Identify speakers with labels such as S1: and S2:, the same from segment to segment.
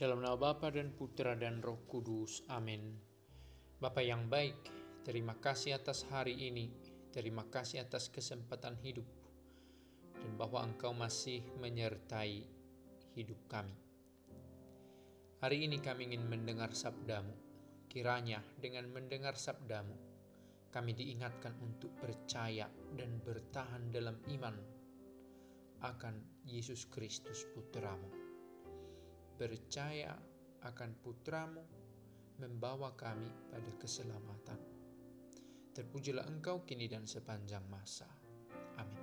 S1: Dalam nama Bapa dan Putra dan Roh Kudus. Amin. Bapa yang baik, terima kasih atas hari ini. Terima kasih atas kesempatan hidup. Dan bahwa Engkau masih menyertai hidup kami. Hari ini kami ingin mendengar sabdamu. Kiranya dengan mendengar sabdamu, kami diingatkan untuk percaya dan bertahan dalam iman akan Yesus Kristus Putramu. Percaya akan Putramu membawa kami pada keselamatan. Terpujilah Engkau kini dan sepanjang masa. Amin.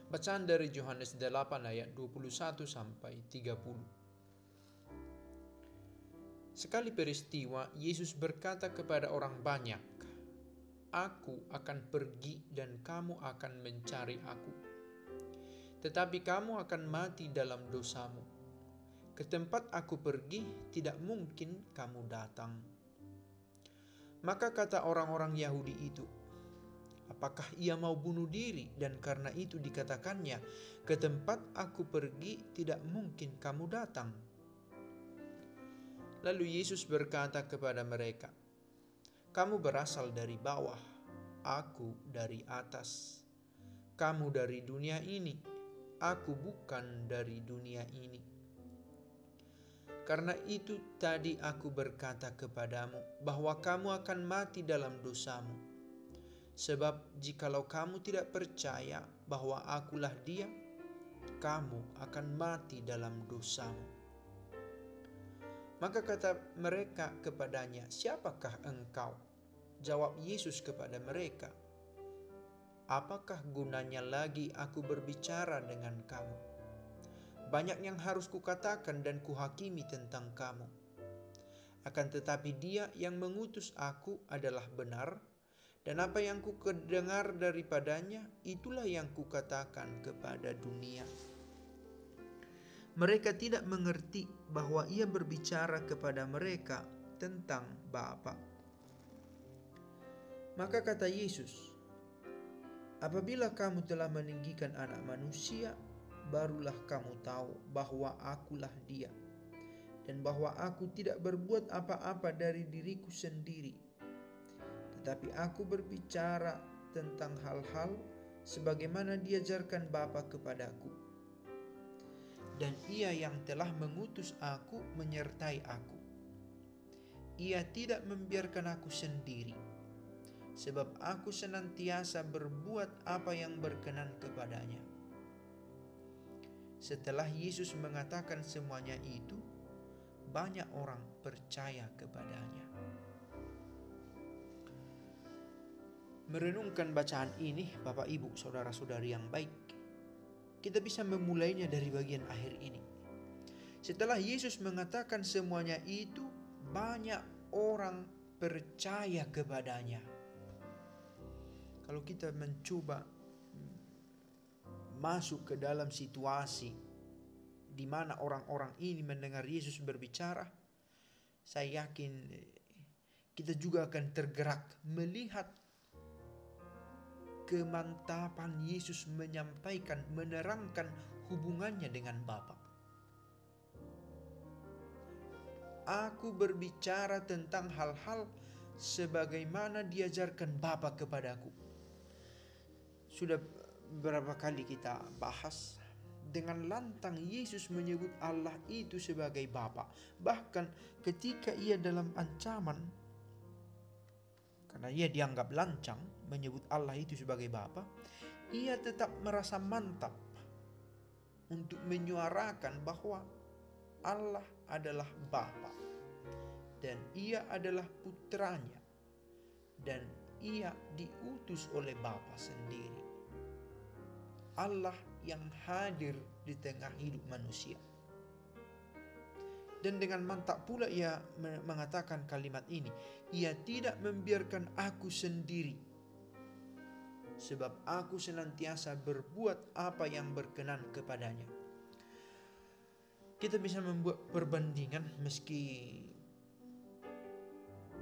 S1: Bacaan dari Yohanes 8 ayat 21 sampai 30. Sekali peristiwa, Yesus berkata kepada orang banyak, "Aku akan pergi dan kamu akan mencari aku. Tetapi kamu akan mati dalam dosamu. Ke tempat aku pergi, tidak mungkin kamu datang." Maka kata orang-orang Yahudi itu, "Apakah ia mau bunuh diri?" Dan karena itu dikatakannya, "Ke tempat aku pergi, tidak mungkin kamu datang." Lalu Yesus berkata kepada mereka, "Kamu berasal dari bawah, aku dari atas. Kamu dari dunia ini, aku bukan dari dunia ini. Karena itu tadi aku berkata kepadamu bahwa kamu akan mati dalam dosamu. Sebab jikalau kamu tidak percaya bahwa akulah Dia, kamu akan mati dalam dosamu." Maka kata mereka kepadanya, "Siapakah engkau?" Jawab Yesus kepada mereka, "Apakah gunanya lagi aku berbicara dengan kamu? Banyak yang harus kukatakan dan kuhakimi tentang kamu. Akan tetapi Dia yang mengutus aku adalah benar, dan apa yang kudengar daripadanya, itulah yang kukatakan kepada dunia." Mereka tidak mengerti bahwa ia berbicara kepada mereka tentang Bapa. Maka kata Yesus, "Apabila kamu telah meninggikan Anak Manusia, barulah kamu tahu bahwa akulah Dia, dan bahwa aku tidak berbuat apa-apa dari diriku sendiri, tetapi aku berbicara tentang hal-hal sebagaimana diajarkan Bapa kepadaku. Dan Ia yang telah mengutus aku menyertai aku. Ia tidak membiarkan aku sendiri, sebab aku senantiasa berbuat apa yang berkenan kepadanya." Setelah Yesus mengatakan semuanya itu, banyak orang percaya kepadanya. Merenungkan bacaan ini, Bapak Ibu, saudara-saudari yang baik, kita bisa memulainya dari bagian akhir ini. Setelah Yesus mengatakan semuanya itu, banyak orang percaya kepadanya. Kalau kita mencoba masuk ke dalam situasi di mana orang-orang ini mendengar Yesus berbicara, saya yakin kita juga akan tergerak melihat kemantapan Yesus menyampaikan, menerangkan hubungannya dengan Bapa. "Aku berbicara tentang hal-hal sebagaimana diajarkan Bapa kepadaku." Sudah berapa kali kita bahas, dengan lantang Yesus menyebut Allah itu sebagai Bapa. Bahkan ketika ia dalam ancaman, karena ia dianggap lancang menyebut Allah itu sebagai Bapa, ia tetap merasa mantap untuk menyuarakan bahwa Allah adalah Bapa dan ia adalah putranya dan ia diutus oleh Bapa sendiri. Allah yang hadir di tengah hidup manusia. Dan dengan mantap pula ia mengatakan kalimat ini, "Ia tidak membiarkan aku sendiri, sebab aku senantiasa berbuat apa yang berkenan kepadanya." Kita bisa membuat perbandingan meski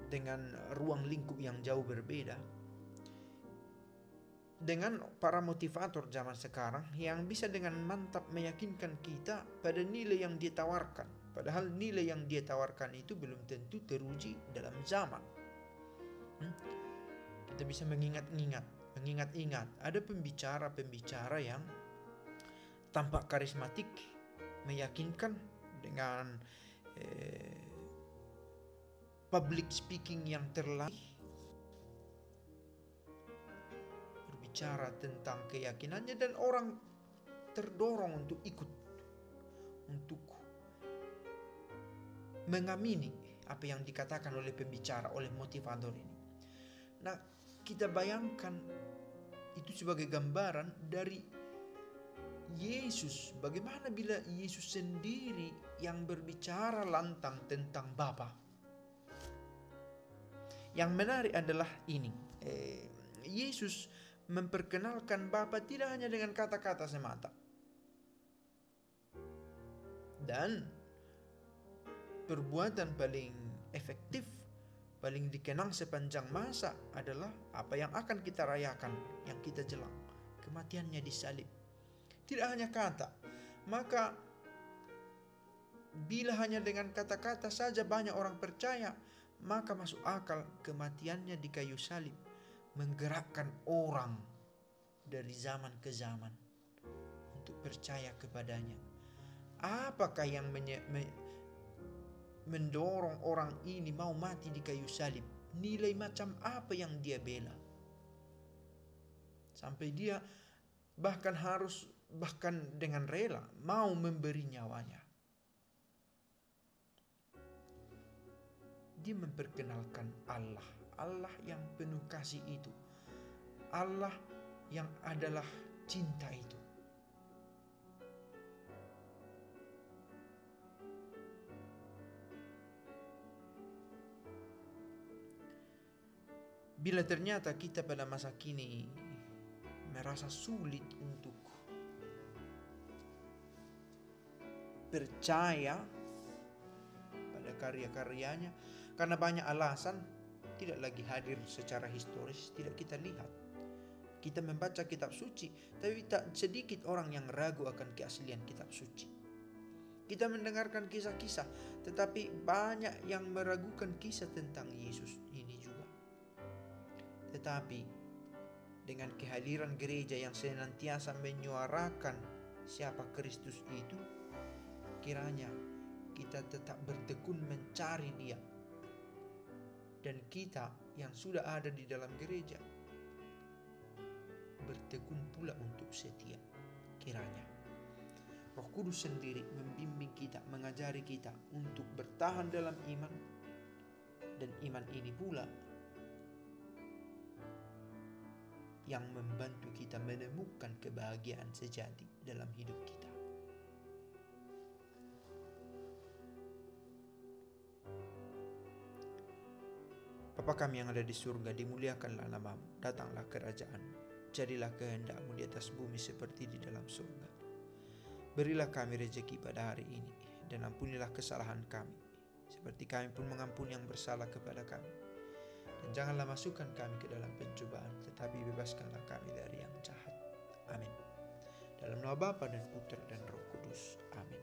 S1: dengan ruang lingkup yang jauh berbeda. dengan para motivator zaman sekarang yang bisa dengan mantap meyakinkan kita pada nilai yang dia tawarkan. Padahal nilai yang dia tawarkan itu belum tentu teruji dalam zaman. Kita bisa mengingat-ingat ada pembicara-pembicara yang tampak karismatik, meyakinkan dengan public speaking yang terlatih, berbicara tentang keyakinannya dan orang terdorong untuk ikut, untuk mengamini apa yang dikatakan oleh pembicara, oleh motivator ini. Nah, kita bayangkan itu sebagai gambaran dari Yesus. Bagaimana bila Yesus sendiri yang berbicara lantang tentang Bapa? Yang menarik adalah ini. Yesus memperkenalkan Bapa tidak hanya dengan kata-kata semata. Dan perbuatan paling efektif, paling dikenang sepanjang masa adalah apa yang akan kita rayakan, yang kita jelang, kematiannya di salib. Tidak hanya kata, maka bila hanya dengan kata-kata saja banyak orang percaya, maka masuk akal kematiannya di kayu salib menggerakkan orang dari zaman ke zaman untuk percaya kepadanya. Apakah yang mendorong orang ini mau mati di kayu salib? Nilai macam apa yang dia bela? Sampai dia bahkan dengan rela mau memberi nyawanya. Dia memperkenalkan Allah yang penuh kasih itu, Allah yang adalah cinta itu. Bila ternyata kita pada masa kini merasa sulit untuk percaya pada karya-karyanya karena banyak alasan, tidak lagi hadir secara historis, tidak kita lihat. Kita membaca kitab suci, tapi tak sedikit orang yang ragu akan keaslian kitab suci. Kita mendengarkan kisah-kisah, tetapi banyak yang meragukan kisah tentang Yesus ini juga. Tetapi dengan kehadiran gereja yang senantiasa menyuarakan siapa Kristus itu, kiranya kita tetap bertekun mencari Dia. Dan kita yang sudah ada di dalam gereja bertekun pula untuk setia. Kiranya Roh Kudus sendiri membimbing kita, mengajari kita untuk bertahan dalam iman. Dan iman ini pula yang membantu kita menemukan kebahagiaan sejati dalam hidup kita. Bapa kami yang ada di surga, dimuliakanlah namamu, datanglah kerajaan-Mu, jadilah kehendak-Mu di atas bumi seperti di dalam surga. Berilah kami rezeki pada hari ini, dan ampunilah kesalahan kami, seperti kami pun mengampuni yang bersalah kepada kami. Dan janganlah masukkan kami ke dalam pencobaan, tetapi bebaskanlah kami dari yang jahat. Amin. Dalam nama Bapa dan Putra dan Roh Kudus. Amin.